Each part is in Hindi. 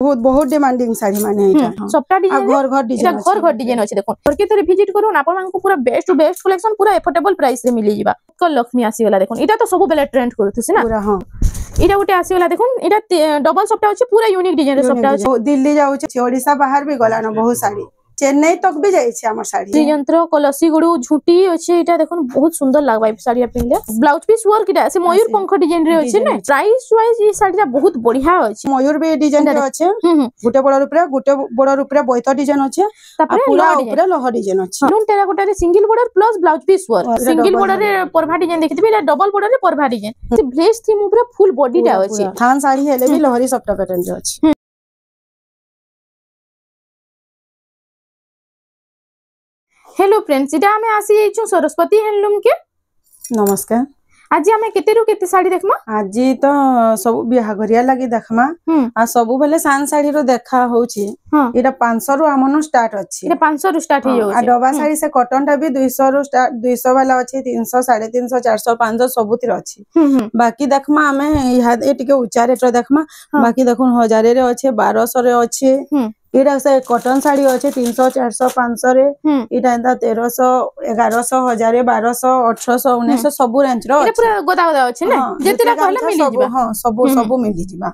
बहुत बहुत डिमांडिंग साड़ी माने एटा सबटा डिजाइन घर घर डिजाइन घर डिजाइन अछि देखो और के तरे विजिट करू आपण मानकु पूरा बेस्ट टू बेस्ट कलेक्शन पूरा एफोर्डेबल प्राइस रे मिली जिबा लक्ष्मी आसीगला देखो इटा तो सब बेले ट्रेंड करथुसी ना पूरा हां इटा गोटे आसीगला देखो इटा डबल सबटा अछि पूरा यूनिक डिजाइन रे सबटा अछि दिल्ली जाउ छी ओडिसा बाहर भी गला न बहुत साड़ी चेन्नई तक भी जाई छी हमर साड़ी यंत्र कलसी गुडू झुटी अछि एटा देखो बहुत सुंदर लागबा साड़ी पिनले ब्लाउज पीस वर्क इटा से मयूर पंख डिजाइन रे अछि ने प्राइस वाइज ई साड़ी बहुत बढ़िया अछि मयूर भी डिजाइन रे अछि गुटे बड़ रूप रे बोइतो डिजाइन अछि आ पूरा ऊपर लोह डिजाइन अछि लून टेराकोटा रे single border plus blouse piece work single border रे परभा डिजाइन देखिबे एटा डबल बॉर्डर रे परभा डिजाइन से ब्लेस थीम ऊपर फुल बॉडी टा अछि थान साड़ी हेले भी लोहरी सप्टा पैटर्न रे अछि। हेलो फ्रेंड्स इटा हमें आसी छु सरस्वती हैंडलूम के नमस्कार आज हमें केते रु केते साड़ी देखमा आज तो सब बियाह गरिया लागि देखमा आ सब बेले सान साड़ी रो देखा होची एटा 500 रु हमनो स्टार्ट अछि एटा 500 रु स्टार्ट हे आ डबा साड़ी से कॉटन टा भी 200 रु स्टार्ट 200 वाला अछि 300 350 400 500 सबुतिर अछि बाकी देखमा हमें ए टिके ऊंचा रेट रो देखमा बाकी देखुन 1000 रे अछि 1200 रे अछि एटा से कॉटन साड़ी अछि 300 400 500 रे एटा एंदा 1300 1100 1000 1200 1800 1900 सब रेंज रो एटा पूरा गोदा गोदा अछि ने जेतेला कहले मिली जिबा हां सब मिली जिबा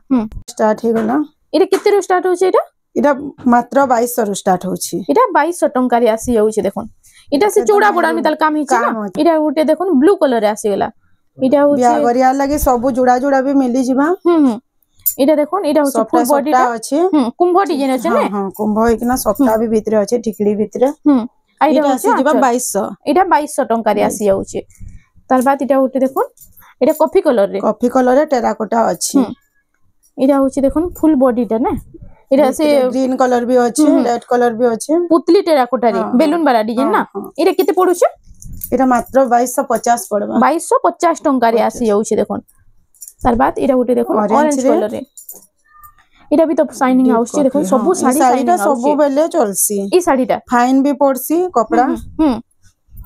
स्टार्ट हे गला एटा केते रु स्टार्ट होछि एटा मात्र 2200 रु स्टार्ट होछि एटा 2200 टंका रे आसी जाउछि देखोन एटा से चौड़ा बड़ा मिताल काम हिछि ना एटा उटे देखोन ब्लू कलर रे आसी गेला एटा होछि बिया गरिया लागि सब जुड़ा जुड़ा भी मिली जिबा एटा देखोन एटा होछि फुल बॉडी टा अछि कुंभ डिजाइन अछि ने हां कुंभ होइकना सप्ताह भी भीतर अछि टिकड़ी भीतर एटा होछि जिबा 2200 एटा 2200 टंका रे आसी जाउछि तार बाद एटा उटे देखोन एटा कॉफी कलर रे टेराकोटा अछि एटा होछि देखोन फुल बॉडी टा ना एटा से ग्रीन कलर भी अछि रेड कलर भी अछि पुतली टेराकोटा रे बेलून वाला डिजाइन ना एटा केते पडुछ एटा मात्र 2250 पड़बा 2250 टंका रे आसी जाउछि देखोन तार बाद एटा उटे देखोन ऑरेंज कलर रे एटा भी तो शाइनिंग आउछ देखो सब साड़ी टा सब बेले चलसी ई साड़ी टा फाइन भी पड़सी कपड़ा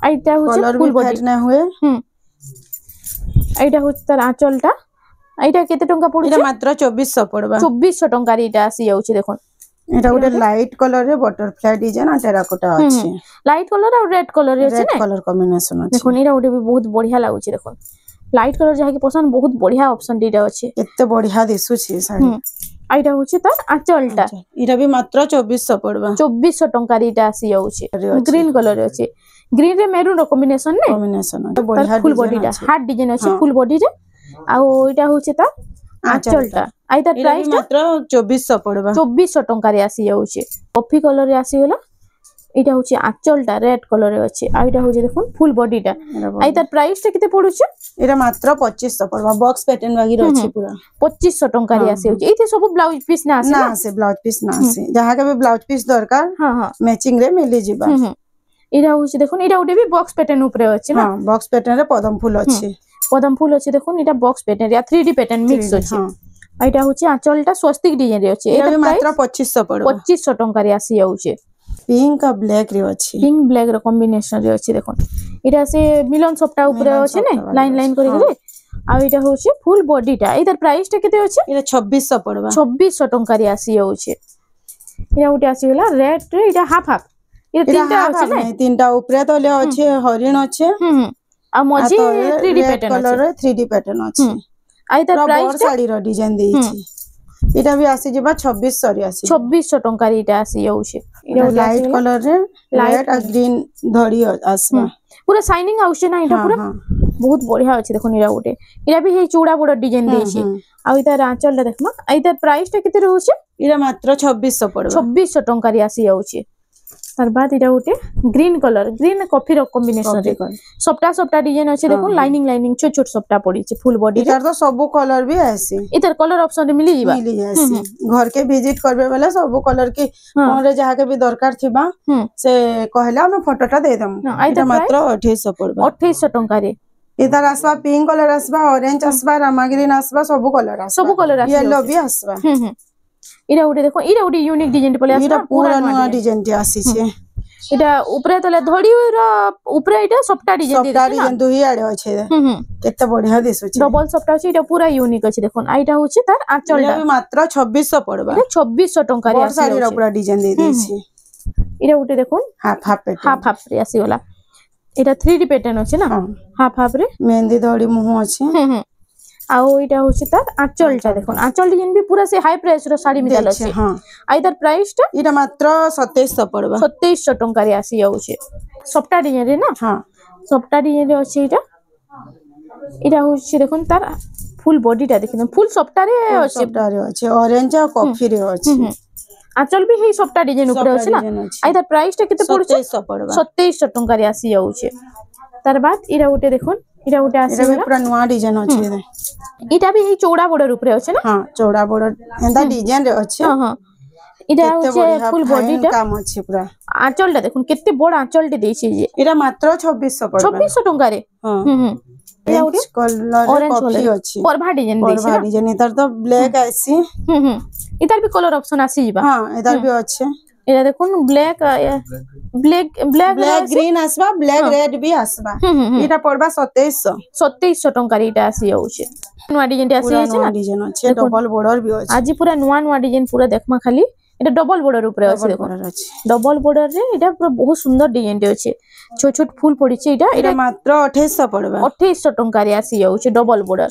आइटा होछ फुल बॉडी ना हुए आइटा होछ तार आंचल टा आइटा केते टंका पडुछ एटा मात्र 2400 पड़बा 2400 टंका रे एटा आसी जाउछ देखोन एटा गोटे लाइट कलर रे बटरफ्लाई डिजाइन आ टेराकोटा अछि लाइट कलर और रेड कलर रे अछि रेड कलर कॉम्बिनेशन अछि देखोन एटा गोटे भी बहुत बढ़िया लागुछ देखोन लाइट कलर जहा के पसंद बहुत बढ़िया ऑप्शन दीटा अछि एते बढ़िया दिसु छी साड़ी आइटा होछि त आंचलटा इरा भी मात्र 2400 पड़बा 2400 टंका रीटा आसी जाउछि ग्रीन कलर अछि ग्रीन रे मेरून कॉम्बिनेशन ने कॉम्बिनेशन बढ़िया फुल बॉडी टा हार्ड डिजाइन अछि फुल बॉडी रे आ ओइटा होछि त आंचलटा आइता प्राइस मात्र 2400 पड़बा 2400 टंका रे आसी जाउछि कॉफी कलर रे आसी गेला एटा होछि आंचलटा रेड कलर रे अछि आ एटा होछि देखुन फुल बॉडी टा आइ तार प्राइस टा केते पडुछ एटा मात्र 2500 पड़बा बॉक्स पैटर्न वागी रहछि पूरा 2500 टंका रे आसी होछि एते सब ब्लाउज पीस ना आसी ना से ब्लाउज पीस ना आसी जहा के भी ब्लाउज पीस दरकार हां मैचिंग रे मिली जिबा एटा होछि देखुन एटा उडे भी बॉक्स पैटर्न ऊपर अछि ना हां बॉक्स पैटर्न रे पदम फूल अछि देखुन एटा बॉक्स पैटर्न या 3D पैटर्न मिक्स अछि एटा होछि आंचलटा स्वस्तिक डिजाइन रे अछि एटा मात्र 2500 पड़बा 2500 टंका रे आसी जाउछि पिंक आ ब्लैक रे अछि पिंक ब्लैक रे कॉम्बिनेशन रे अछि देखुन एटा से मिलन सप्ता ऊपर अछि ने लाइन लाइन करि रे आ एटा होछि फुल बॉडी टा एतर प्राइस टा केते अछि एटा 2600 पड़बा 2600 टंका रे आसी जाउछि एटा उटे आसी गेला रेड रे एटा हाफ हाफ ए तीनटा अछि ने तीनटा ऊपर तले अछि हरिण अछि आ मझी 3D pattern colour 3D pattern अछि आ एतर प्राइस साड़ी रो डिजाइन देछि एटा भी आसी जेबा 2600 रे आसी 2600 टंका रे एटा आसी जाउछि एटा लाइट कलर रे रेड आ ग्रीन धड़ी आसबा पूरा शाइनिंग आउछि ना एटा पूरा बहुत बढ़िया अछि देखो निरा उटे एटा भी हे चूड़ा बड़ डिजाइन देछि आ इतार आंचल देखमा आ इतार प्राइस टा केते रहउछि एटा मात्र 2600 पड़बा 2600 टंका रे आसी जाउछि तार बाद एटा उटे ग्रीन कलर ग्रीन कॉफी रो कॉम्बिनेशन रे सबटा डिजाइन अछि देखो लाइनिंग छोट छोट सबटा पड़ी छै फुल बॉडी रे इधर तो सब कलर भी आसी इधर कलर ऑप्शन मिली जिबा घर के विजिट करबे वाला सब कलर के हमरे जहा के भी दरकार थिबा से कहला हम फोटोटा दे दम एटा मात्र 2800 पड़बा 2800 टंका रे इधर आसबा पिंक कलर आसबा ऑरेंज आसबा रामा ग्रीन आसबा सब कलर येलो भी आसबा इरा उडे देखो इरा उडे यूनिक डिजाइन पले आसबा पूरा नया डिजाइन टे आसी छे इटा ऊपरे तले धड़ी रो ऊपरे इटा सप्टा डिजाइन दुही आड़े अछि केते बढ़िया दिसुछि डबल सप्टा अछि इटा पूरा यूनिक अछि देखोन आइटा होछि तार आंचलटा भी मात्र 2600 पड़बा 2600 टंका रे आसी साड़ी रो पूरा डिजाइन दे देछि इटा उठे देखोन हाफ रे आसी वाला इटा 3D पैटर्न अछि ना हाफ रे मेहंदी धड़ी मुह अछि आउ इटा होछि तार आंचलटा देखोन आंचल डिजाइन भी पूरा से हाई प्राइस रो साड़ी मिलल अछि हां आइदर प्राइस टा इटा मात्र 2700 पड़बा 2700 टंका रे आसी जाउछि सप्टा डिजाइन रे ना हां सप्टा डिजाइन रे अछि इटा होछि देखोन तार फुल बॉडीटा देखिन फुल सप्टा रे अछि ऑरेंज और कॉफी रे अछि आंचल भी हे सप्टा डिजाइन ऊपर अछि ना आइदर प्राइस टा केते पड़छ 2700 पड़बा 2700 टंका रे आसी जाउछि तार बाद इरा उटे देखोन इरा उटे आसी इरा पूरा नवा डिजाइन अछि इटा भी हे चौड़ा बॉर्डर ऊपर अछि ना हां चौड़ा बॉर्डर एंदा डिजाइन रे अछि हां इटा होचे फुल बॉडी टा काम अछि पूरा आंचल टा देखोन केते बड़ आंचल टे देछि जे इरा मात्र 2600 पड़बा 2600 टंका रे हां इरा उटे कलर कॉफी अछि परभा डिजाइन देछि परभा डिजाइन इधर तो ब्लैक आसी इधर भी कलर ऑप्शन आसी जिबा हां इधर भी अछि इरा देखोन ब्लैक ग्रीन आसबा ब्लैक रेड भी आसबा इटा पड़बा 2700 टंका रे इटा आसी जाउछे नवा डिजाइन आसी अछि ना डिजाइन अछि डबल बॉर्डर भी अछि आज पूरा नवा डिजाइन पूरा देखमा खाली एटा डबल बॉर्डर ऊपर अछि देखो डबल बॉर्डर रे एटा पूरा बहुत सुंदर डिजाइन रे अछि छोट छोट फूल पड़ी छै एटा मात्र 2800 पड़बा 2800 टंका रे आसी जाउछे डबल बॉर्डर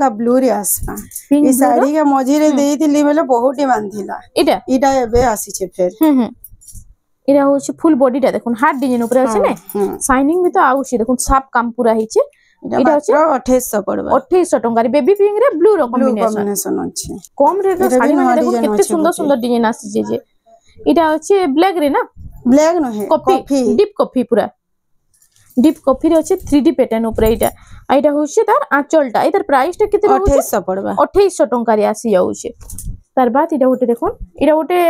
का ब्लू रे आसबा ई साड़ी के मझी रे देइथिली बेले बहुत डिमांड थिला इटा एबे आसी छे फेर इरा होछि फुल बॉडी टा देखुन हार्ड डिजाइन ऊपर अछि ने शाइनिंग भी तो आउछि देखुन साफ काम पूरा हिचे इटा अछि 2800 पड़बा 2800 टंका रे बेबी पिंक रे ब्लू रो कॉम्बिनेशन अछि कम रेट रो साड़ी माने देखुन केते सुंदर सुंदर डिजाइन आसी जे इटा अछि ब्लैक रे ना ब्लैक न है कॉफी डीप कॉफी पूरा डीप कॉफी रे अछि 3D पैटर्न ऊपर इटा होछि तार आंचलटा इधर प्राइस टा केते 2800 पड़बा 2800 टंका रे आसी जाउछि तार बाद इटा उटे देखोन इटा उटे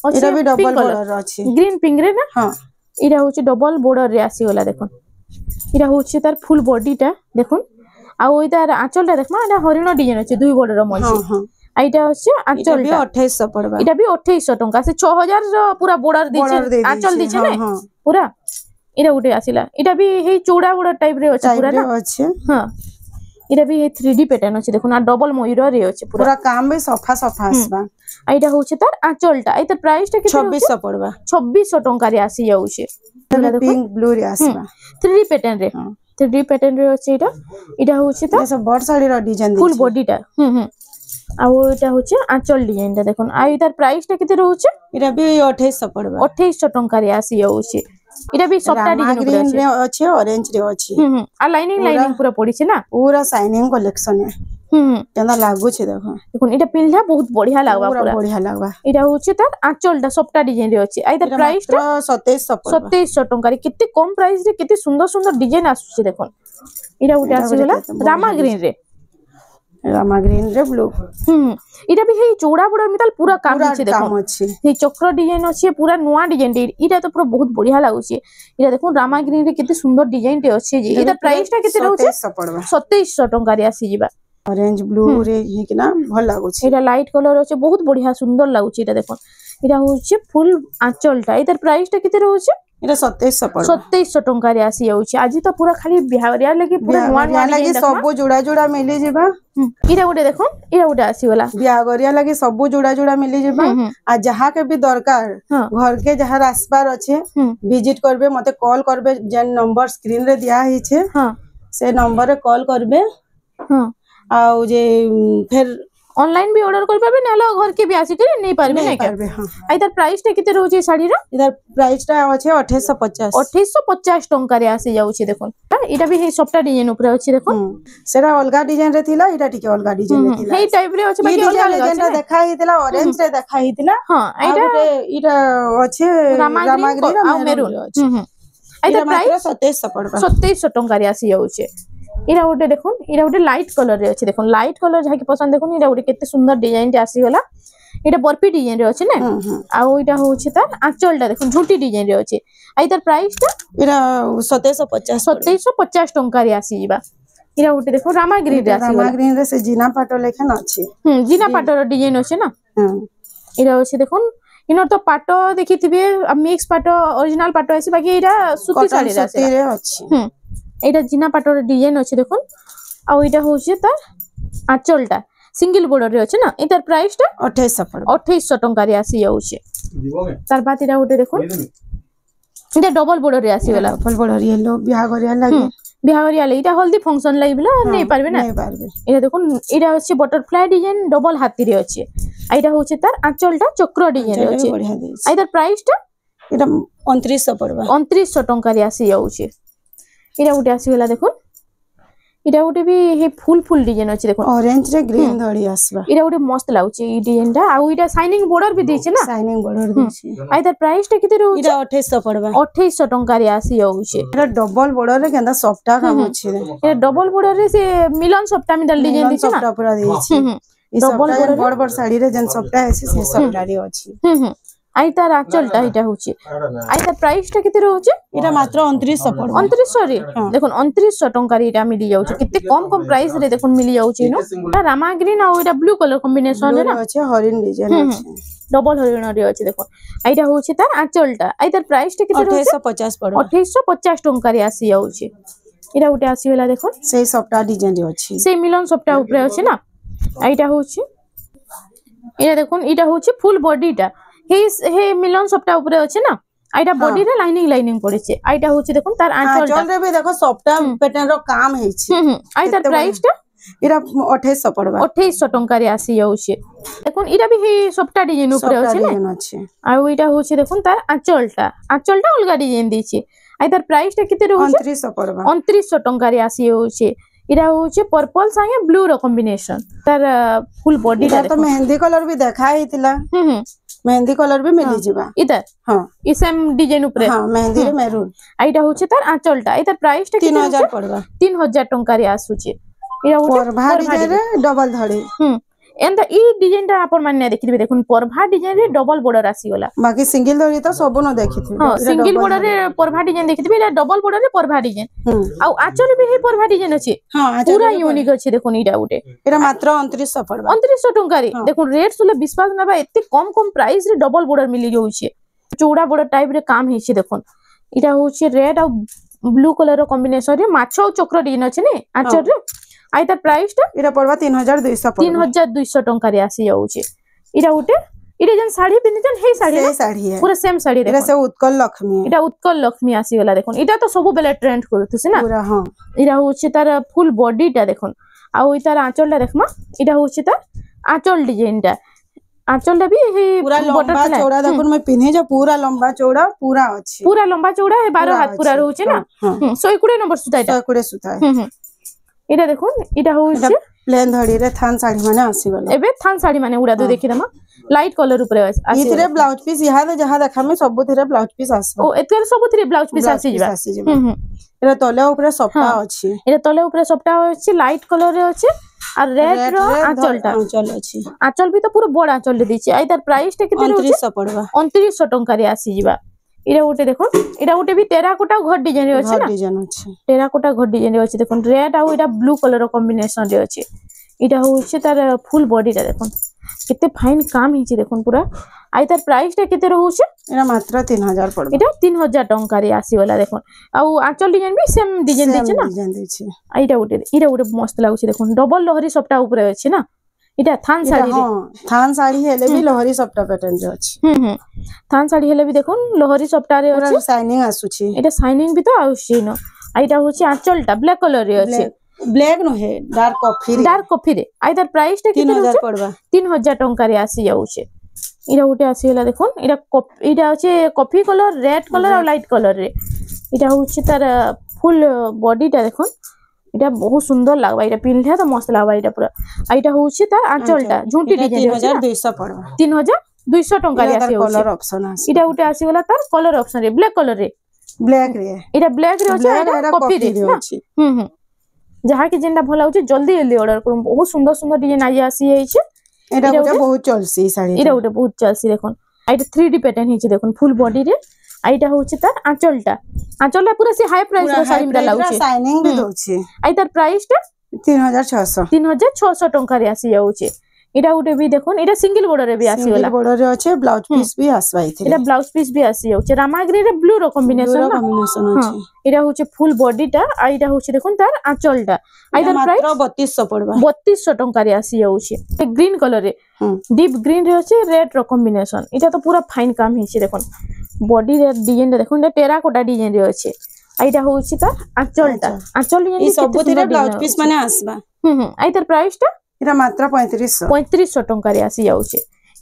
अछि इटा भी डबल बॉर्डर अछि ग्रीन पिंक रे ना हां इटा होछि डबल बॉर्डर रे आसी वाला देखोन इटा होछि तार फुल बॉडीटा देखोन आ इधर आंचलटा देखमा एटा हरिण डिजाइन अछि दुई बॉर्डर मझी हां आइटा होछि आंचलटा भी 2800 पड़बा इटा भी 2800 टंका से 6000 रो पूरा बॉर्डर दिछि आंचल दिछि ने पूरा इरा उटे आसिला इटा भी हे चौड़ा बॉर्डर टाइप रे अछि पूरा ना अछि हां इरा भी 3D पैटर्न अछि देखो ना डबल मयूर रे अछि पूरा काम भी सफा आसबा आइटा होछि तार आंचलटा इधर प्राइस टा केते 2600 पड़बा 2600 टंका रे आसी जाउछि पिंक ब्लू रे आसबा 3D पैटर्न रे 3D पैटर्न रे अछि इटा होछि तार सब बड़ साड़ी रो डिजाइन फुल बॉडी टा आ इटा होछि आंचल डिजाइन टा देखोन आ इधर प्राइस टा केते रहउछि इरा भी 2800 पड़बा 2800 टंका रे आसी जाउछि इटा भी सप्ता डिजाइन ग्रीन रे अछि ऑरेंज रे अछि आ लाइनिंग पूरा पड़ी छै ना पूरा शाइनिंग कलेक्शन है केना लागु छै देखो देखो इटा पिनला बहुत बढ़िया लागबा पूरा बढ़िया लागबा इटा होछि तार आंचलटा सप्ता डिजाइन रे अछि आइदर प्राइस टा 2700 टंका रे केते कम प्राइस रे केते सुंदर सुंदर डिजाइन आसुछि देखो इटा उटे आसी गेला रामा ग्रीन रे ब्लू इटा भी हे चौड़ा बॉर्डर मिताल पूरा काम छै देखो हे चक्र डिजाइन अछि पूरा नवा डिजाइन इटा तो पूरा बहुत बढ़िया लागुछि इटा देखो रामा ग्रीन रे केते सुंदर डिजाइन टे अछि जे इटा प्राइस टा केते रहउछि 2700 टंका रे आसी जिबा ऑरेंज ब्लू रे ही कि ना भल लागुछि इटा लाइट कलर अछि बहुत बढ़िया सुंदर लागुछि इटा देखो इटा होछि फुल आंचलटा इधर प्राइस टा केते रहउछि इटा 2700 टंका रे आसी जाउछि आज तो पूरा खाली बिहारिया लागि पूरा नवा लागि सब जोड़ा जोड़ा मिली जेबा इटा उटे देखो इटा उटे आसी वाला बिहागरिया लागि सब जोड़ा जोड़ा मिली जेबा आ जहा के भी दरकार घर के जहा रास्तार अछि विजिट करबे मते कॉल करबे जेन नंबर स्क्रीन रे दिया हि छे से नंबर रे कॉल करबे आ जे फिर ऑनलाइन भी ऑर्डर कर पाबे नेला घर के भी आसी करे नहीं पारबे नहीं करबे हां इधर प्राइस टा केते रहउछि साड़ी रा इधर प्राइस टा अछि 2850 टंका रे आसी जाउछि देखोन इटा भी हे सप्ता डिजाइन ऊपर अछि देखोन सेरा अलगा डिजाइन रे थिला इटा ठीक अलगा डिजाइन रे थिला हे टाइप रे अछि बाकी अलगा डिजाइन देखा हितला ऑरेंज रे देखा हितला हां इटा अछि रामा ग्रीन आ मेरून इधर प्राइस 2700 पड़बा 2700 टंका रे आसी जाउछि इरा उटे देखोन इरा उटे लाइट कलर रे अछि देखोन लाइट कलर जहा के पसंद देखोन इरा उटे केते सुंदर डिजाइन टे आसी गला इटा बर्फी डिजाइन रे अछि ने आ इटा होछि तार आंचलटा देखोन झुटी डिजाइन रे अछि आ इधर प्राइस टा इरा 2750 टंका रे आसी जिबा इरा उटे देखो रामा ग्रीन रे आसी रामा ग्रीन रे से जीना पाटो लेखन अछि जीना पाटो रो डिजाइन अछि ना इरा अछि देखोन इनर तो पाट देखिथिबे मिक्स पाट ओरिजिनल पाट आसी बाकी एटा सूती साड़ी रे अछि एटा जिना पाटर डिजाइन अछि देखुन आ एटा होछि तार आंचलटा सिंगल बॉर्डर रे अछि ना एटार प्राइस टा 2800 टंका रे आसी जाउछि तार बाद एटा उठे देखुन एटा डबल बॉर्डर रे आसी गेला डबल बॉर्डर येलो बिहागरिया लागि बिहागरिया लागि एटा हल्दी फंक्शन लागि बिला नै पारबे ना एटा देखुन एटा अछि बटरफ्लाई डिजाइन डबल हाथी रे अछि एटा होछि तार आंचलटा चक्र डिजाइन रे अछि एटार प्राइस टा एटा 2900 पड़बा 2900 टंका रे आसी जाउछि एटा उठे आसी गेला देखुन एटा उठे भी हे फुल डिजाइन अछि देखुन ऑरेंज रे ग्रीन धड़ी आसबा एटा उठे मस्त लाउछि ई डिजाइन टा आ एटा शाइनिंग बॉर्डर भी दैछि ना शाइनिंग बॉर्डर दैछि एटार प्राइस टा किते रहउछि एटा 2800 पड़बा 2800 टंका रे आसी जाउछि एटा डबल बॉर्डर रे केंदा सॉफ्टा काम अछि एटा डबल बॉर्डर रे से मिलन सॉफ्टा मिडल डिजाइन दैछि ना सॉफ्टा पूरा दैछि डबल बॉर्डर बड़ साड़ी रे जन सॉफ्टा अछि से सॉफ्टा रे अछि आई तार आंचलटा एटा होछि आई तार प्राइस टा किते रहउछि एटा मात्र 2900 पड़बा 2900 रे देखुन 2900 टंका रे एटा मिली जाउछि किते कम प्राइस रे देखुन मिली जाउछि नो रामा ग्रीन आ एटा ब्लू कलर कॉम्बिनेशन रे ना अछि हरिन डिजाइन अछि डबल हरिण रे अछि देखुन एटा होछि तार आंचलटा आई तार प्राइस टा किते रहउछि 2850 पड़बा 2850 टंका रे आसी जाउछि एटा उटे आसी गेला देखुन सेही सॉफ्टा डिजाइन रे अछि से मिलन सॉफ्टा ऊपर अछि ना एटा होछि एटा देखुन एटा होछि फुल बॉडीटा हे मिलन सॉफ्टा ऊपर अछि ना आइटा बॉडी रे लाइनिंग पड़े छे आइटा होछि देखुन तार आंचल रे भी देखो सॉफ्टा पैटर्न रो काम है छे आई तार प्राइस टा इरा 2800 पड़बा 2800 टंका रे आसी जाउछे देखुन इरा भी हे सॉफ्टा डिजाइन ऊपर अछि ना आ इटा होछि देखुन तार आंचलटा अलगा डिजाइन दै छे आई तार प्राइस टा किते रहउछे 2900 पड़बा 2900 टंका रे आसी जाउछे इरा होचे पर्पल संगे ब्लू रो कॉम्बिनेशन तार फुल बॉडी ता तो मेहंदी कलर भी देखा हितिला मेहंदी कलर भी मिली जिबा इधर हां ई सेम डिजाइन ऊपर हां मेहंदी रे मैरून आइटा होचे तार आंचलटा इधर प्राइस टा 3000 पड़बा 3000 टंका रे आसुचे इरा और भारी डिजाइन रे डबल धड़ी एंड ई डिजाइन टा आपण माने देखिबे देखुन परभा डिजाइन रे डबल बॉर्डर आसी गला बाकी सिंगल धड़ी तो सब न देखिथि हां सिंगल बॉर्डर रे परभा डिजाइन देखिथि इरा डबल बॉर्डर रे परभा डिजाइन आ आचर भी हे परभा डिजाइन अछि हां पूरा यूनिक अछि देखुन इरा उटे इरा मात्र 2900 पड़बा 2900 टंका रे देखुन रेट सुले विश्वास नबा एते कम प्राइस रे डबल बॉर्डर मिली जाउछे चौड़ा बॉर्डर टाइप रे काम हेछि देखुन इरा होछि रेड आ ब्लू कलर रो कॉम्बिनेशन रे माछो आ चक्र डिजाइन अछि ने आचर रे आई तार प्राइस टा इरा पड़वा 3200 पड़वा 3200 टंका रे आसी जाउछे इरा उटे इरा जन साड़ी पिनिजन हे साड़ी है पूरा सेम साड़ी देखो इरा से उत्कल लक्ष्मी इरा उत्कल लक्ष्मी आसी गला देखुन इटा तो सब बेले ट्रेंड करथुसी ना पूरा हां इरा होछि तार फुल बॉडी टा देखुन आ ओइ तार आंचल टा देखमा इरा होछि तार आंचल डिजाइन टा आंचल टा भी हे पूरा लंबा चौड़ा देखुन मैं पिने जो पूरा लंबा चौड़ा पूरा अछि पूरा लंबा चौड़ा है 12 हाथ पूरा रहउछि ना 120 नंबर सुता इटा 120 सुता है इटा देखुन इटा होछि प्लेन धड़ी रे थान साड़ी माने आसी गला एबे थान साड़ी माने उडा दो देखि दमा लाइट कलर ऊपर आसी इथरे ब्लाउज पीस यहा जहां देखा में सब थरे ब्लाउज पीस आसी ओ एतरे सब थरे ब्लाउज पीस आसी जिबा एरा तले ऊपर सप्ता अछि एरा तले ऊपर सप्ता अछि लाइट कलर रे अछि और रेड रो आंचलटा आंचल अछि आंचल भी तो पूरा बड़ आंचल दे छि आई तार प्राइस टा किते 2900 पड़बा 2900 टंका रे आसी जिबा इरा उटे देखो इरा उटे भी टेराकोटा घर डिजाइन रे अछि ना डिजाइन अछि टेराकोटा घर डिजाइन रे अछि देखो रेड आ इरा ब्लू कलर रो कॉम्बिनेशन रे अछि इटा होछि तार फुल बॉडी टा देखो किते फाइन काम हिछि देखो पूरा आई तार प्राइस टा किते रहउछि इरा मात्र 3000 पड़बा इटा 3000 टंका रे आसी वाला देखो आ आंचल डिजाइन भी सेम डिजाइन दै छै ना डिजाइन दै छै इरा उटे मस्त लागुछि देखो डबल लहरी सप्ता ऊपर अछि ना इटा थान साड़ी रे थान साड़ी हेले भी लहरी सप्ता पैटर्न रे अछि थान साड़ी हेले भी देखो लहरी सप्ता रे अछि शाइनिंग आसुछि इटा शाइनिंग भी तो आउछि न आइटा होछि आंचलटा ब्लैक कलर रे अछि ब्लैक न है डार्क कॉफी रे आई तार प्राइस टा 3000 पड़बा 3000 टंका रे आसी जाउछे इरा उटे आसी गेला देखो इरा अछि कॉफी कलर रेड कलर और लाइट कलर रे इटा होछि तार फुल बॉडी टा देखो इटा बहुत सुंदर लागबा इटा पिनले तो मस्त लागबा इटा पूरा आइटा होछि तार आंचलटा झुंटी डिजाइन 3200 पड़बा 3200 टंका रे आसी कलर ऑप्शन आसी इटा उटे आसी गेला तार कलर ऑप्शन रे ब्लैक कलर रे इटा ब्लैक रे अछि इटा कॉफी रे अछि जहा कि जेंडा भला होछि जल्दी ऑर्डर करू बहुत सुंदर डिजाइन आई आसी छै एटा गोटे बहुत चलसी साड़ी एटा गोटे बहुत चलसी देखोन आइटा 3D पैटर्न हिछि देखोन फुल बॉडी रे आइटा होछि तार आंचलटा पूरा से हाई प्राइस रो साड़ी मिला लाउछि शाइनिंग भी दोछि आई तार प्राइस टा 3600 टंका रे आसी जाउछि एटा उटे भी देखोन एटा सिंगल बॉर्डर रे भी आसी सिंगल बॉर्डर रे अछि ब्लाउज पीस भी आसबा इथे एटा ब्लाउज पीस भी आसी जाउचे रामा ग्रीन रे ब्लू रो कॉम्बिनेशन ना अछि एटा होचे फुल बॉडी टा आ एटा होचे देखोन तार आंचलटा आइदर प्राइस मात्र 3200 पड़बा 3200 टंका रे आसी जाउचे ग्रीन कलर रे डीप ग्रीन रे अछि रेड रो कॉम्बिनेशन एटा तो पूरा फाइन काम हिचे देखोन बॉडी रे डिजाइन देखोन टेराकोटा डिजाइन रे अछि आइटा होची तार आंचलटा आंचल डिजाइन ई सब तेरे ब्लाउज पीस माने आसबा आइदर प्राइस टा इरा मात्र 3500 टंका रे आसी जाउचे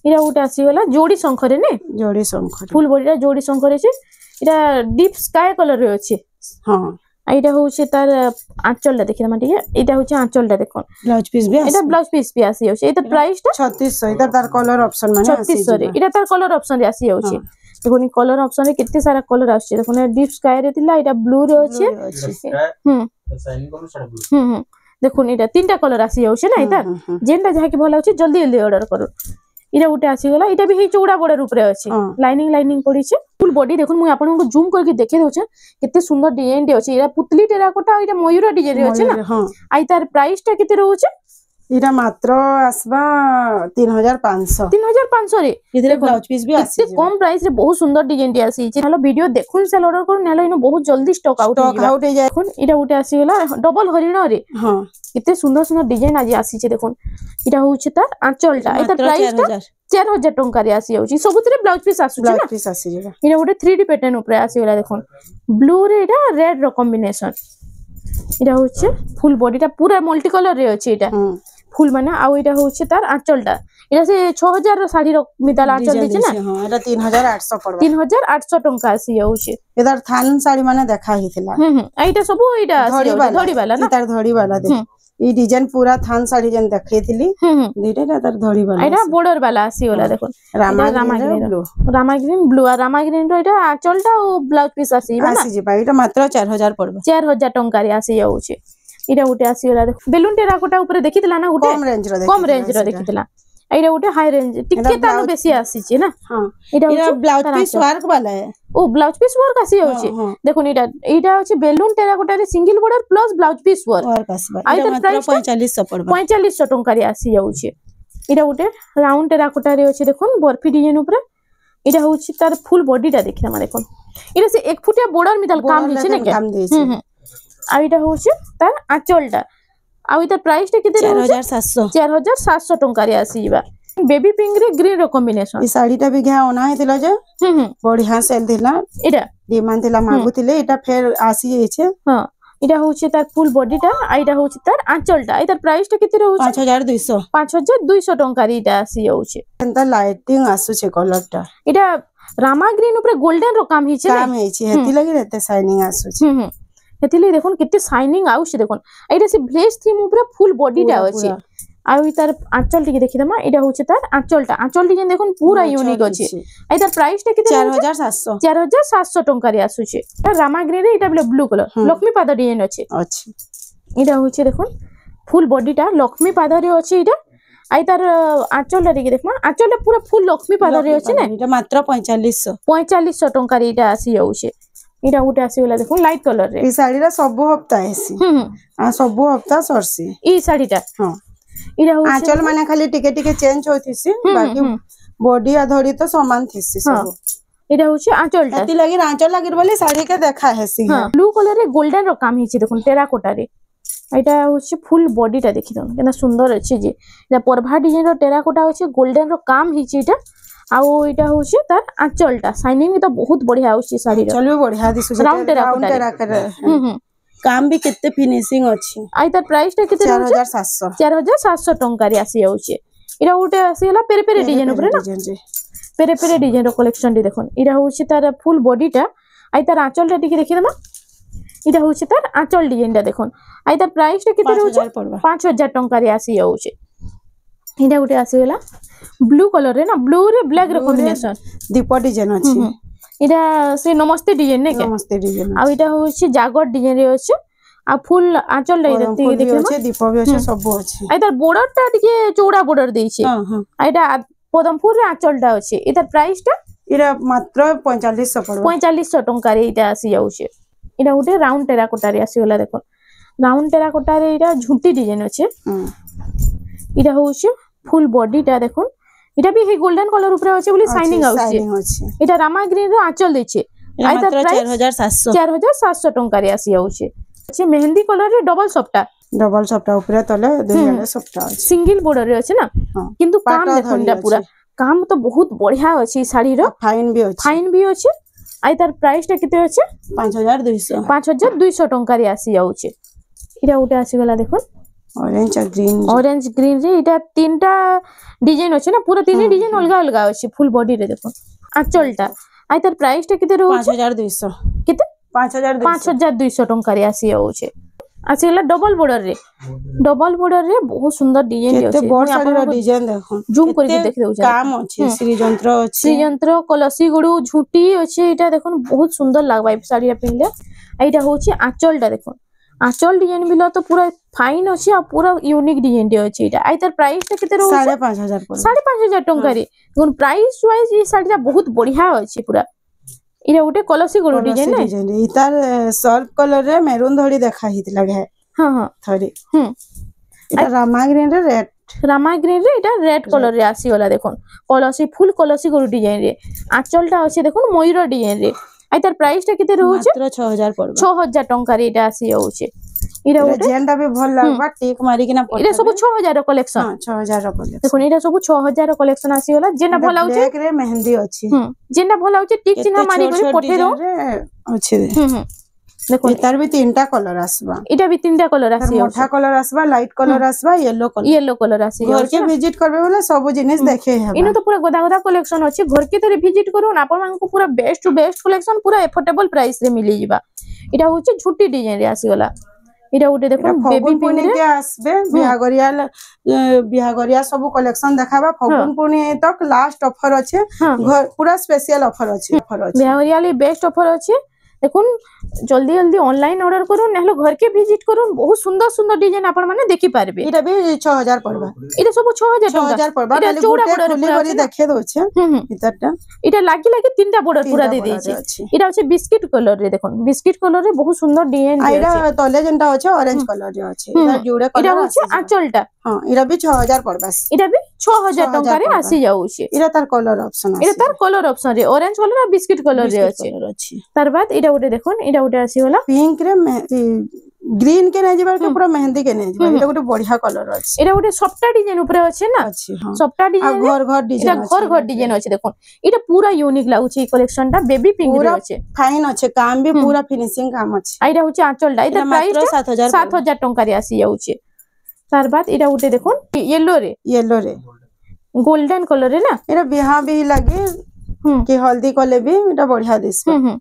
इरा उटा आसी वाला जोड़ी शंखरे ने जोड़ी शंखरे फुल बॉडी रा जोड़ी शंखरे छे इरा डीप स्काई कलर रे अछि हां आइटा होचे तार आंचलटा देखिना माटी एटा होचे आंचलटा देखोन ब्लाउज पीस भी एटा ब्लाउज पीस भी आसी जाउचे एटा प्राइस टा 3600 इधर तार कलर ऑप्शन माने 3600 रे इटा तार कलर ऑप्शन रे आसी जाउचे देखोनी कलर ऑप्शन रे कितने सारा कलर आछे देखोनी डीप स्काई रे थिला एटा ब्लू रे अछि शाइनिंग कलर सारा ब्लू देखोनी एटा तीनटा कलर आसी जाउचे ना इता जेनटा जहा के भला होचे जल्दी जल्दी ऑर्डर करू इरा उटे आसी गला इटा भी हे चौड़ा बॉर्डर ऊपर अछि लाइनिंग पड़ी छे फुल बॉडी देखोन मु आपन को जूम करके देखे दोछे कितने सुंदर डिजाइन दे अछि इरा पुतली टेराकोटा इटा मयूर डिजाइन रे अछि ना आई तार प्राइस टा किते रहउचे इरा मात्र आसबा 3500 रे इधर ब्लाउज पीस भी आसी कम प्राइस रे बहुत सुंदर डिजाइन दे आसी छै हेलो वीडियो देखुन सेल ऑर्डर करू नेलो इनो बहुत जल्दी स्टॉक आउट हो जाय देखुन इटा उटे आसी गला डबल हरिण रे हां कितने सुंदर सुंदर डिजाइन आज आसी छै देखुन इटा होउछ तार आंचलटा एता प्राइस टा 4000 टंका रे आसी जाउची सबुतरे ब्लाउज पीस आसु छै ना ब्लाउज पीस आसी जेगा इटा उटे 3D पैटर्न ऊपर आसी गला देखुन ब्लू रे इटा रेड रो कॉम्बिनेशन इटा होउछ फुल बॉडी टा पूरा मल्टी कलर रे अछि इटा फुल माने आउ इटा होउछ तार आंचलटा इटा से 6000 रो साड़ी रो मिताल आंचल दिछि ना हां एटा 3800 पड़बा 3800 टंका आसी जाउछ इधर थान साड़ी माने देखा हिथिला एटा सब एटा धड़ी वाला ना तार धड़ी वाला दे ई डिजाइन पूरा थान साड़ी जन देखैथिली दुइटा तार धड़ी वाला एटा बॉर्डर वाला आसी होला देखो रामा ग्रीन ब्लू आ रामा ग्रीन रो एटा आंचलटा ओ ब्लाउज पीस आसी ना आसी जे बा एटा मात्र 4000 पड़बा 4000 टंका रे आसी जाउछ इटा उटे आसी होला देखो बेलून टेराकोटा ऊपर देखितला ना उटे कम रेंज रो देखितला एटा उटे हाई रेंज टिके तानो बेसी आसी छै ना हां एटा ब्लाउज पीस वर्क वाला है ओ ब्लाउज पीस वर्क आसी होछि देखो एटा होछि बेलून टेराकोटा रे single border plus blouse piece work आसबा एटा मात्र 4500 पड़बा 4500 टंका रे आसी जाउछि एटा उटे राउंड टेराकोटा रे होछि देखोन बर्फी डिजाइन ऊपर एटा होछि तार फुल बॉडी टा देखिना मा देखोन एटा से 1 फुटिया बॉर्डर मितल काम हिछि ने काम देछि आ एटा होछि तार आंचलटा आ इता प्राइस टा किते 4700 टंका रे आसी जिबा बेबी पिंक रे ग्रीन रो कॉम्बिनेशन ई साड़ी टा भी घ्या ओना हेतिला जे बढ़िया सेल दिला एटा डिमांड दिला मागुतिले एटा फेर आसी जाय छे हां एटा होछि तार फुल बॉडी टा आ एटा होछि तार आंचलटा एटा प्राइस टा किते रहउछि 5200 टंका रे एटा आसी जाउछि एंता लाइटिंग आसु छे कलर टा एटा रामा ग्रीन ऊपर गोल्डन रो काम हिचे काम हिचे हेति लागि रहते शाइनिंग आसु छे हेतिले देखोन किते शाइनिंग आउछ देखोन एटा से ब्लेज थीम ऊपर फुल बॉडी टा अछि आ तार आंचल टिके देखिदमा एटा होचे तार आंचलटा आंचल टिके देखोन पूरा यूनिक अछि आ तार प्राइस टा किते 4700 टंका रे आसुचे रामा ग्रीन रे एटा ब्लू कलर लक्ष्मी पाद डिजाइन अछि एटा होचे देखोन फुल बॉडी टा लक्ष्मी पाद रे अछि एटा आ तार आंचल टिके देखमा आंचल पूरा फुल लक्ष्मी पाद रे अछि ने एटा मात्र 4500 टंका रे एटा आसी जाउचे एटा उटे आसी वाला देखो लाइट कलर रे ई साड़ी रा सब हफ्ता हेसी आ सब हफ्ता सरसी ई साड़ी टा हां इरा हो आंचल माने खाली टिके टिके चेंज होतिसी बाकी बॉडी आ धड़ी तो समान थिसी सब इरा होची आंचल टा एति लागि आंचल लागि बोले साड़ी के देखा हेसी ब्लू कलर रे गोल्डन रो काम हिची देखो टेराकोटा रे एटा होची फुल बॉडी टा देखि दन केना सुंदर अछि जे एटा परभा डिजाइन रो टेराकोटा होची गोल्डन रो काम हिची एटा आउ एटा होची तार आंचलटा शाइनिंग तो बहुत बढ़िया होची साड़ी रो चलो बढ़िया दिसु राउंड टेराकोटा काम भी कितने फिनिशिंग अछि आई तार प्राइस टा किते 4700 टंका रे आसी जाउचे इरा उटे आसी हला पेरे पेरे डिजाइन ऊपर ना पेरे पेरे डिजाइन रो कलेक्शन दी देखोन इरा होची तार फुल बॉडी टा आई तार आंचल टा टिके देखि दमा इरा होची तार आंचल डिजाइन टा देखोन आई तार प्राइस टा किते रहउचे 5000 टंका रे आसी जाउचे इरा उटे आसी हला ब्लू कलर रे ना ब्लू रे ब्लैक रो कॉम्बिनेशन दीप डिजाइन अछि इरा से नमस्ते डिजाइन ने के नमस्ते डिजाइन आ इटा होची जागर डिजाइन रे अछि आ फुल आंचल रे देखि देखि अछि दीप भी अछि सब अछि आ इधर बॉर्डर टा टिके चौड़ा बॉर्डर देइ छै आ इटा पदमपुर रे आंचल टा अछि इधर प्राइस टा इरा मात्र 4500 पड़ो 4500 टंका रे इटा आसी जाउ छै इटा उटे राउंड टेराकोटा रे आसी होला देखो राउंड टेराकोटा रे इटा झुंटी डिजाइन अछि इटा होची फुल बॉडीटा देखुन इटा भी हे गोल्डन कलर ऊपर अछि बोली शाइनिंग आउछि इटा रामा ग्रीन रो आंचल दैछे मात्र 4700 टंका रे आसी आउछि अछि मेहंदी कलर रे डबल सफ्टा ऊपर तले दुइले सफ्टा अछि सिंगल बॉर्डर रे अछि ना किंतु काम देखुनटा पूरा काम तो बहुत बढ़िया अछि साड़ी रो फाइन भी अछि आई तार प्राइस टा किते अछि 5200 टंका रे आसी आउछि इटा उटे आसी गला देखुन ऑरेंज ग्रीन रे इटा तीनटा डिजाइन अछि ना पूरा तीन डिजाइन अलगा अलगा अछि फुल बॉडी रे देखो आंचलटा आई तार प्राइस टा किते रहउ 5200 किते 5200 टंका रे आसी आउछि आसी गला डबल बॉर्डर रे बहुत सुंदर डिजाइन रे अछि केते बड़ साड़ी रो डिजाइन देखो जूम करके देख देउ काम अछि श्री यंत्र कलसी गुडू झुटी अछि इटा देखो बहुत सुंदर लागबा साड़ी पिनले एटा होछि आंचलटा देखो आंचल डिजाइन बिलो तो पूरा फाइन अछि आ पूरा यूनिक डिजाइन रे अछि एटा आई तार प्राइस टा किते रहउ 5500 टंका रे गुन प्राइस वाइज ई साड़ीटा बहुत बढ़िया अछि पूरा इरा उटे कलसी गुडू डिजाइन ने इतार सर्फ कलर रे मेरून धड़ी देखा हितला घे हां थरी इटा रामा ग्रीन रे इटा रेड कलर रे आसी गला देखोन कलसी फुल कलसी गुडू डिजाइन रे आंचलटा अछि देखोन मयूर डिजाइन रे आई तार प्राइस टा किते रहउ मात्र 6000 पड़बा 6000 टंका रे इटा आसी होउछे इरा उटे जेंडा भी भल लागबा टिक मारी किना इरा सब 6000 रो कलेक्शन हां 6000 रो कलेक्शन देखो इरा सब 6000 रो कलेक्शन आसी होला जेना भल आउछे ब्लैक रे मेहंदी अछि जेना भल आउछे टिक चिन्ह मारी करी पठे दो अछि देखो इतार भी तीनटा कलर आसबा इटा भी तीनटा कलर आसी मोठा कलर आसबा लाइट कलर आसबा येलो कलर आसी घर के विजिट करबे बोले सब जिनिस देखे हेबा इनो तो पूरा गोदा कलेक्शन अछि घर के तरे विजिट करून आपन मान को पूरा बेस्ट टू बेस्ट कलेक्शन पूरा एफोर्डेबल प्राइस रे मिली जिबा इटा होछि झुटी डिजाइन रे आसी गला इटा उटे देखो बेबी पिन रे आसबे बिहागरिया सब कलेक्शन देखाबा फगुन पूर्णी तक लास्ट ऑफर अछि घर पूरा स्पेशल ऑफर अछि बिहागरिया ले बेस्ट ऑफर अछि देखुन जल्दी ऑनलाइन ऑर्डर करूँ नेहले घर के विजिट करूँ बहुत सुंदर डिजाइन आपण माने देखि पारबे इटा भी 6000 पड़बा इटा सब 6000 पड़बा खाली चौड़ा बॉर्डर खुली करी देखे दोछे इतरटा इटा लागी तीनटा बॉर्डर पूरा दे देछि इटा अछि बिस्किट कलर रे देखुन बिस्किट कलर रे बहुत सुंदर डिजाइन रे इटा तले जेंटा अछि ऑरेंज कलर रे अछि इटा जुड़े कलर इटा होछि आंचलटा हां इटा भी 6000 पड़बा इटा भी 6000 टंका रे आसी जाउछि इटा तार कलर ऑप्शन अछि इटा तार कलर ऑप्शन रे ऑरेंज कलर आ बिस्किट कलर रे अछि तार बाद इटा उटे देखुन इटा उटे आसी होला पिंक रे ग्रीन के नै जेबार के पूरा मेहंदी के नै जेबार इटा गोटे बढ़िया कलर अछि इटा गोटे सफ्टा डिजाइन ऊपर अछि ना सफ्टा डिजाइन घर डिजाइन घर डिजाइन अछि देखुन इटा पूरा यूनिक लागुछि ई कलेक्शन टा बेबी पिंक रे अछि फाइन अछि काम भी पूरा फिनिशिंग काम अछि इटा होछि आंचल डा इटा प्राइस 7000 टंका रे आसी जाउछि तार बाद इटा उटे देखुन येलो रे गोल्डन कलर रे ना इटा बिहा भी लागे कि हल्दी कले भी इटा बढ़िया दिसबा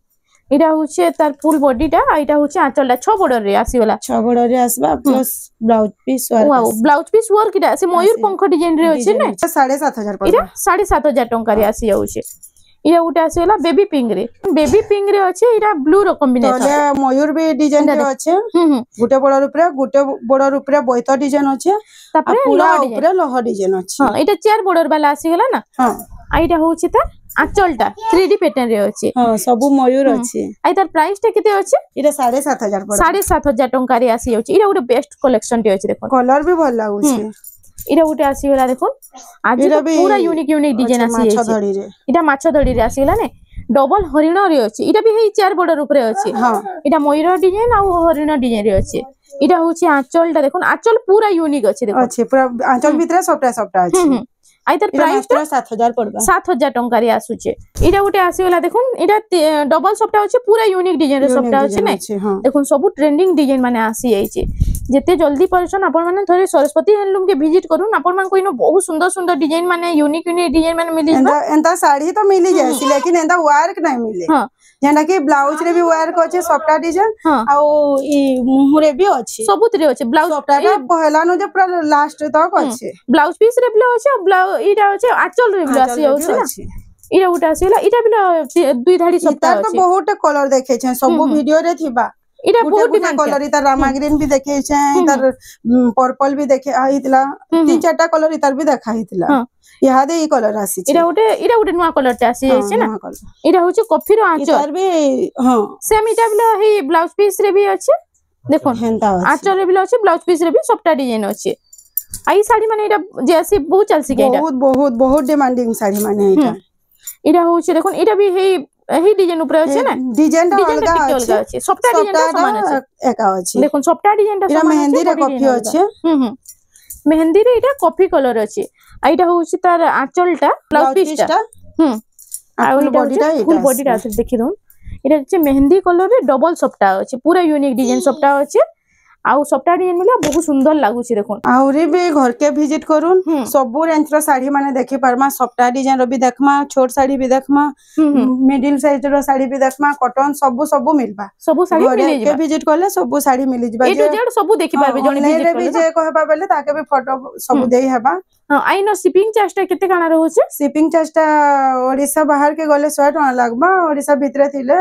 इटा होछि तार फुल बॉडीटा इटा होछि आंचलटा 6 बॉर्डर रे आसी वाला 6 बॉर्डर रे आसबा plus blouse piece work wow blouse piece work इटा से मयूर पंख डिजाइन रे अछि ने 7500 पड़बा इटा 7500 टंका रे आसी जाउछि इटा उटे आसी वाला बेबी पिंक रे अछि इटा ब्लू रो कॉम्बिनेशन तले मयूर भी डिजाइन रे अछि गुटे बॉर्डर ऊपर बोइतो डिजाइन अछि आ पूरा ऊपर लोह डिजाइन अछि हां इटा 4 बॉर्डर वाला आसी गेला ना हां आइटा होछि त आंचलटा 3D पैटर्न रे अछि हां सब मयूर अछि आइ तार प्राइस टा केते अछि इटा 7500 पड़बा 7500 टंका रे आसी जाउछि इटा उटे बेस्ट कलेक्शन टे अछि देखो कलर भी भल लागुछि इटा उटे आसी गेला देखो आज पूरा यूनिक डिजाइन आसी जाइछि इटा माछ धड़ी रे आसी गेला ने डबल हरिण रे अछि इटा भी हे 4 बॉर्डर ऊपर अछि हां इटा मयूर डिजाइन आ हरिण डिजाइन रे अछि इटा होछि आंचलटा देखो आंचल पूरा यूनिक अछि देखो अछि पूरा आंचल भीतर सफ्टा अछि आई तार प्राइस 7000 पड़बा 7000 टंका रे आसुचे इटा उटे आसीगला देखुन इटा डबल सफ्टा अछि पूरा यूनिक डिजाइन रे सफ्टा अछि ने देखुन सब ट्रेंडिंग डिजाइन माने आसी जाइछि जेते जल्दी परसन आपण माने थरे सरस्वती हैंडलूम के विजिट करूं आपण मान कोइनो बहुत सुंदर डिजाइन माने यूनिक डिजाइन माने मिली एंता साड़ी तो मिली जायसी लेकिन एंता वर्क नै मिले हां जेना कि ब्लाउज रे भी वर्क अछि सफ्टा डिजाइन आ ई मुंह रे भी अछि सबुत रे अछि ब्लाउज सफ्टा पहला न जे पूरा लास्ट तक अछि ब्लाउज पीस रे ब्लाउज अछि ब्लाउज इटा अछि आचल रे ब्लाउज अछि ना इटा उटा आसीला इटा भी दुई धाड़ी सफ्टा अछि तो बहुत कलर देखे छै सब वीडियो रे थिबा इटा बहुत डिमांड कलर इता रामा ग्रीन भी देखे छै इधर पर्पल भी देखे आइतला तीन चारटा कलर इधर भी देखा हितला यादे ई कलर आसी छै इटा उटे नुवा कलर ता आसी छै ना इटा होछि कॉफी रो आंचल इधर भी हां सेम इटा भी हे ब्लाउज पीस रे भी अछि देखो आंचल रे भी अछि ब्लाउज पीस रे भी सफ्टा डिजाइन अछि आई साड़ी माने एटा जैसे बहुत चलसी के बहुत बहुत बहुत डिमांडिंग साड़ी माने एटा होचे देखोन एटा भी हे डिजाइन ऊपर अछि ना डिजाइन टा अलगा अछि सबटा डिजाइन टा समान अछि एका अछि देखोन सबटा डिजाइन टा समान मेहंदी रे कॉफी अछि मेहंदी रे एटा कॉफी कलर अछि आइटा होची तार आंचलटा ब्लाउज पीसटा आ फुल बॉडीटा देखि दउन एटा जे मेहंदी कलर रे डबल सपटा अछि पूरा यूनिक डिजाइन सपटा अछि आउ सपटा डिजाइन मिला बहुत सुंदर लागुछि देखोन आउरी भी घर के विजिट करूं सब रेंज रो साड़ी माने देखि परमा सपटा डिजाइन रो भी देखमा छोट साड़ी भी देखमा मिडिल साइज रो साड़ी भी देखमा कॉटन सब मिलबा सब साड़ी मिलि के विजिट करले सब साड़ी मिलि जबा ए टू जेड सब देखि पारबे जणी विजिट करले भी जे कहबा बेले ताके भी फोटो सब देई हेबा आई नो शिपिंग चार्ज टा केते काना रहउछे शिपिंग चार्ज टा ओडिसा बाहर के गले 100 टका लागबा ओडिसा भितरे थिले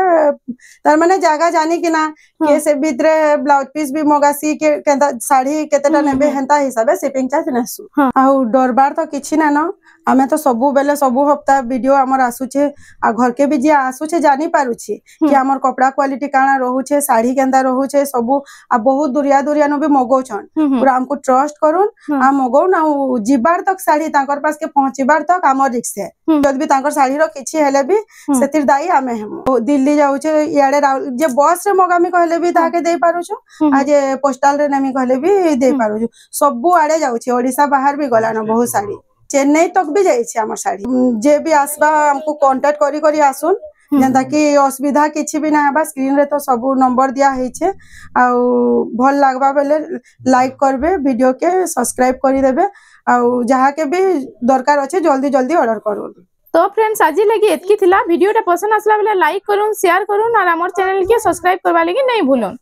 तार माने जागा जानी कि ना के से भितरे ब्लाउज पीस भी मगासी के केंता साड़ी केतेटा नेबे हेंता हिसाबे शिपिंग चार्ज नेसु आउ डरबार तो किछि ना न आमे तो सबु बेले सबु हफ्ता वीडियो हमर आसुछे आ घर के भी जे आसुछे जानी पारुछि कि हमर कपड़ा क्वालिटी काना रहउछे साड़ी केंता रहउछे सबु आ बहुत दुरिया न भी मगोछन पूरा हमको ट्रस्ट करूं आ मगो ना जिबार तक साड़ी तांकर पास के पहुंचीबार तक हमर रिक्स है जद भी तांकर साड़ी रो किछि हेले भी सेतिर दाई आमे हम दिल्ली जाउछे याडे जे बस रे मगामी कहले भी ताके देई पारुछु आ जे पोस्टल रे नेमी कहले भी देई पारुछु सबु आडे जाउछे ओडिसा बाहर भी गला न बहुत साड़ी चेन्नई तक भी जाई छे हमर साड़ी जे भी आसबा हमको कांटेक्ट करी आसुन जेंता कि असुविधा किछि भी ना हबा स्क्रीन रे तो सब नंबर दिया है छे आ भल लागबा बेले लाइक करबे वीडियो के सब्सक्राइब करि देबे आ जहा के भी दरकार अछि जल्दी ऑर्डर करू तो फ्रेंड्स आज लगी एतकी थिला वीडियोटा पसंद आसला बेले लाइक करूँ शेयर करूँ और हमर चैनल के सब्सक्राइब करबा लगी नहीं भूलून।